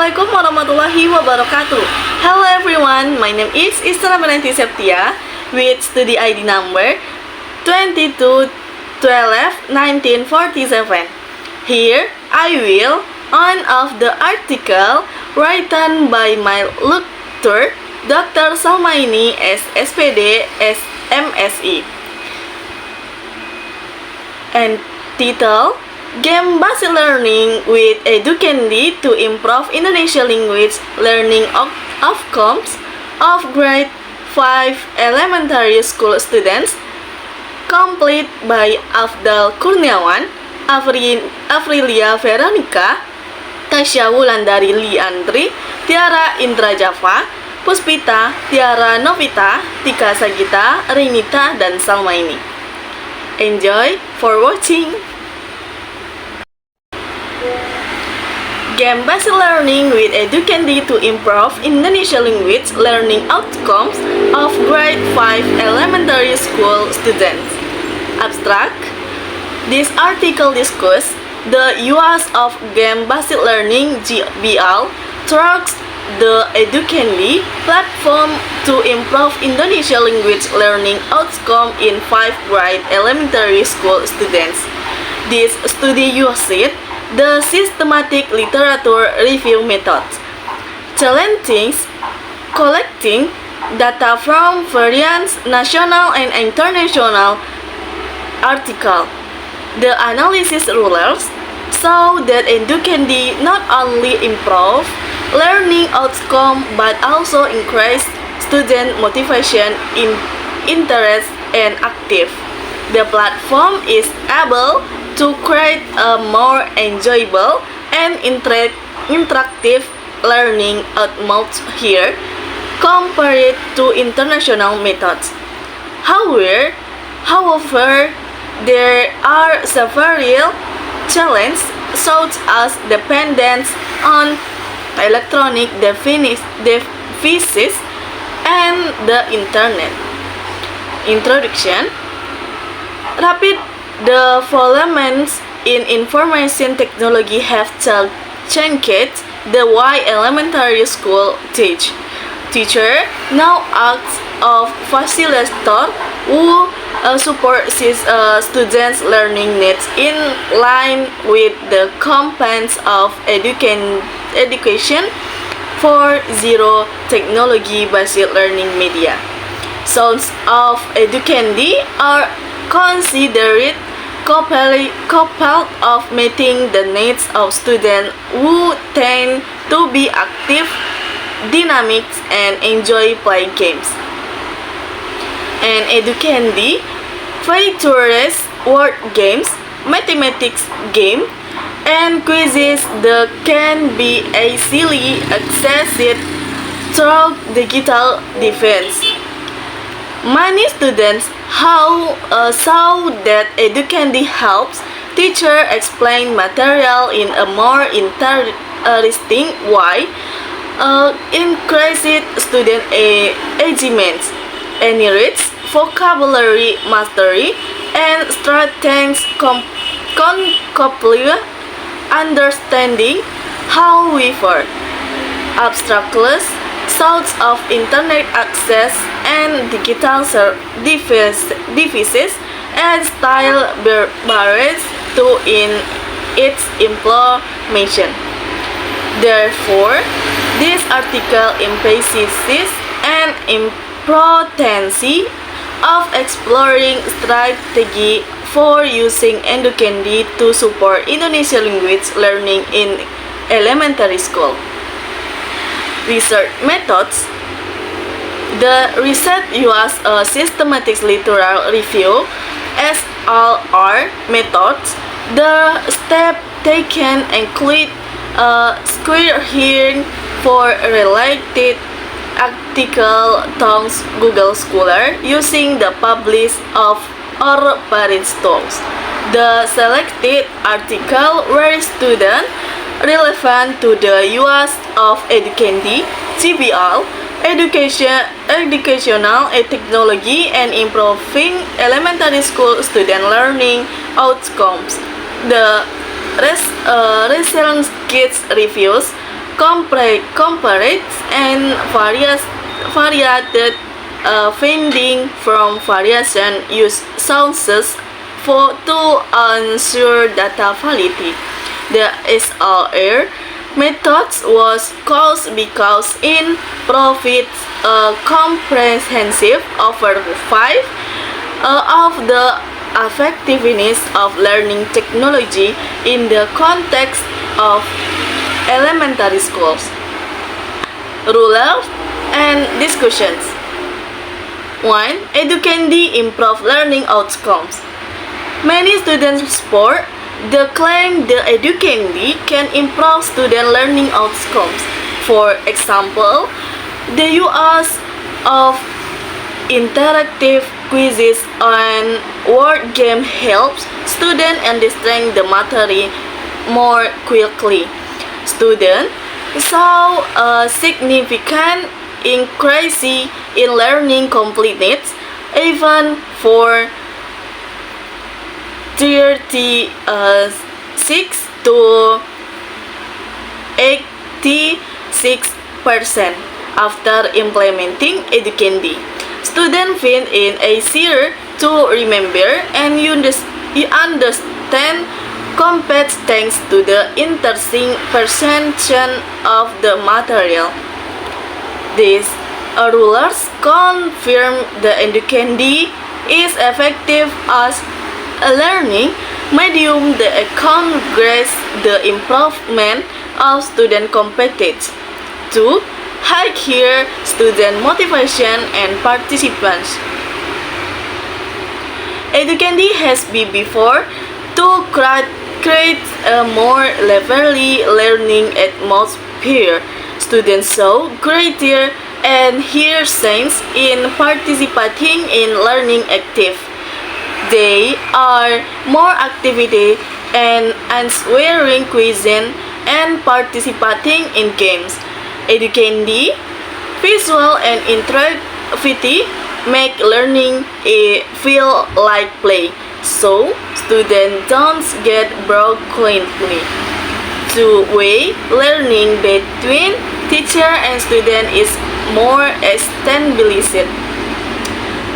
Assalamualaikum warahmatullahi wabarakatuh. Hello everyone, my name is Isra Menanti Septia with study ID number 22121947. Here I will on of the article written by my lecturer Dr. Salmaini SPD MSI and title Game-based learning with Educandi to improve Indonesia language learning outcomes of grade 5 elementary school students, complete by Afdal Kurniawan, Afrilia Veronica, Tasya Wulandari Liandri, Tiara Indra Java, Puspita, Tiara Novita, Tika Sagita, Renita, dan Salmaini. Enjoy for watching! Game-based learning with Educandi to improve Indonesia language learning outcomes of grade 5 elementary school students. Abstract. This article discusses the use of game-based learning (GBL) through the Educandi platform to improve Indonesia language learning outcome in 5th grade elementary school students. This study uses the systematic literature review method, collecting data from various national and international articles. The analysis rules show that Educandi not only improve learning outcome but also increase student motivation, interest, and active. The platform is able to create a more enjoyable and interactive learning atmosphere compared to international methods. However, there are several challenges such as dependence on electronic devices and the internet. Introduction. Rapid developments in information technology have changed the way elementary school teacher now acts of facilitator who supports students' learning needs in line with the campaigns of Education 4.0 technology-based learning media. Sources of Educandi are considered capable of meeting the needs of students who tend to be active, dynamic, and enjoy playing games. And Educandi features word games, mathematics game, and quizzes that can be easily accessed through digital devices. Many students saw that Educandi helps teachers explain material in a more interesting way, increased student engagement, enriched vocabulary mastery, and strengthens conceptual understanding. However, obstacles such of internet access and digital devices and style barriers to in its implementation. Therefore, this article emphasizes an importance of exploring strategy for using Educandi to support Indonesian language learning in elementary school. Research methods. The research uses a systematic literal review (SLR) methods. The steps taken include screening for related article tools Google Scholar using the published of or parent tools. The selected article were student relevant to the use of Educandi, GBL, educational technology, and improving elementary school student learning outcomes. The Resilience Kids reviews compared and varied finding from variation use sources to ensure data validity. The SLR method was called because it provides a comprehensive overview of the effectiveness of learning technology in the context of elementary schools. Rules and discussions. 1. Educandi improve learning outcomes. Many students support the claim the Educandi can improve student learning outcomes. For example, the use of interactive quizzes and word game helps students understand the material more quickly. Students saw a significant increase in learning completeness even for 36 to 86% after implementing Educandi. Students find it easier to remember and you understand concepts thanks to the interesting perception of the material. These rulers confirm the Educandi is effective as a learning medium that encourages the improvement of student competence. 2. Higher student motivation and participation. Educandi has been before to create a more lively learning atmosphere. Students show greater and higher sense in participating in learning activities. They are more activity and answering quizzes and participating in games. Educandi, visual and interactivity make learning feel like play, so students don't get bored quickly. Two-way learning between teacher and student is more established.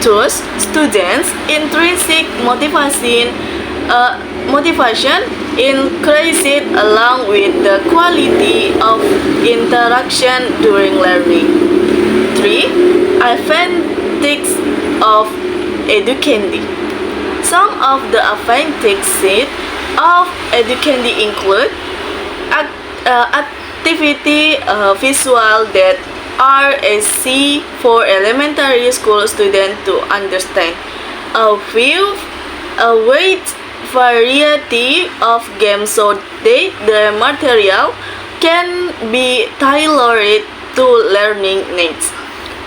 Thus, students' intrinsic motivation increases along with the quality of interaction during learning. 3. Advantages of Educandi. Some of the advantages of Educandi include activity visual that are easy for elementary school students to understand. A wide variety of games so that the material can be tailored to learning needs.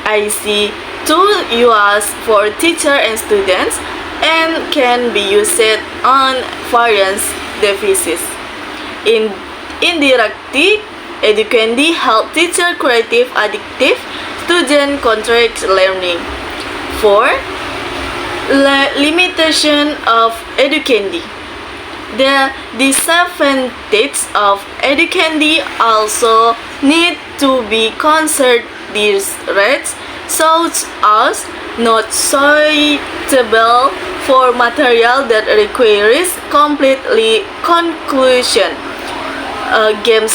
Easy to use for teacher and students and can be used on various devices. Indirectly, Educandi help teacher creative adaptive student contract learning. 4. Limitation of Educandi. The disadvantages of Educandi also need to be considered. These rates, such as not suitable for material that requires completely conclusion. Game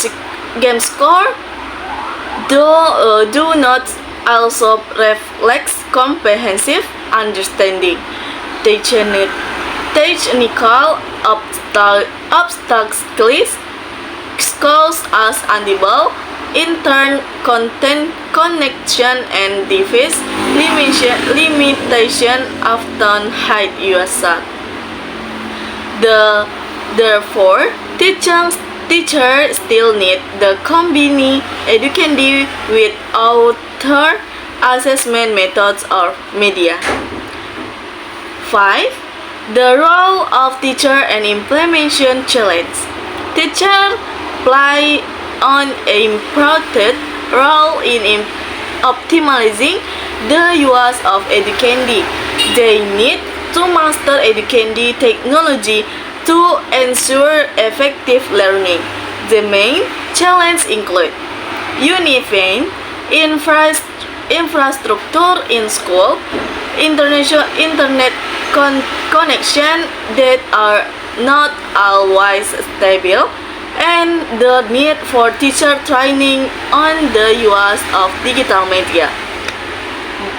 score do not also reflect comprehensive understanding. Technical obstacles cause as unable intern content connection and device limitation often hide yourself. Therefore, teachers still need the combine Educandi with other assessment methods or media. 5. The role of teacher and implementation challenge. Teachers play an important role in optimizing the use of Educandi. They need to master Educandi technology to ensure effective learning. The main challenges include unifying infrastructure in school, international internet connection that are not always stable, and the need for teacher training on the use of digital media.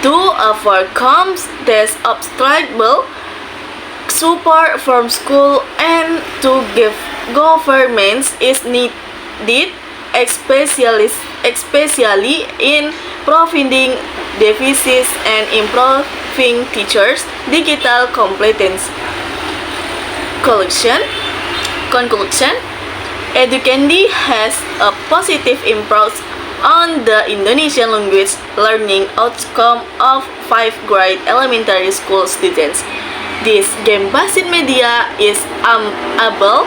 To overcome this obstacle, support from school and to give governments is needed, especially in providing devices and improving teachers' digital competence. Conclusion, Educandi has a positive impact on the Indonesian language learning outcome of 5th grade elementary school students. This game-based media is able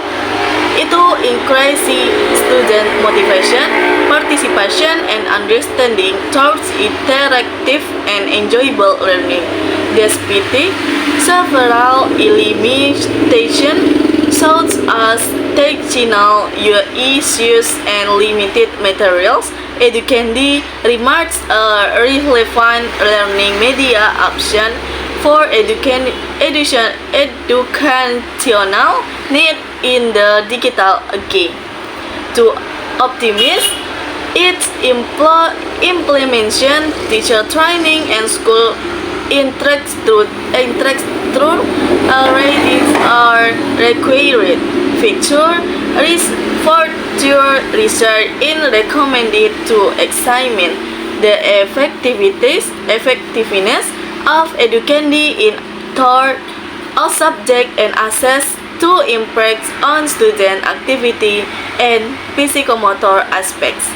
to increase student motivation, participation, and understanding towards interactive and enjoyable learning. Despite several limitations such as technical issues and limited materials, Educandi remains a relevant learning media option for educational need in the digital age. To optimize its implementation, teacher training, and school infrastructure already are required. Further research is recommended to examine the effectiveness of Educandi in third all subject and assess to impact on student activity and psychomotor aspects.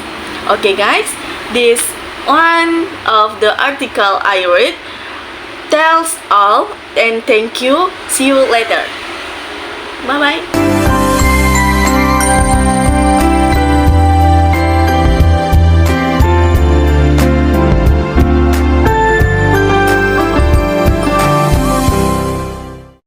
Okay guys, this one of the article I read tells all, and thank you. See you later. Bye bye.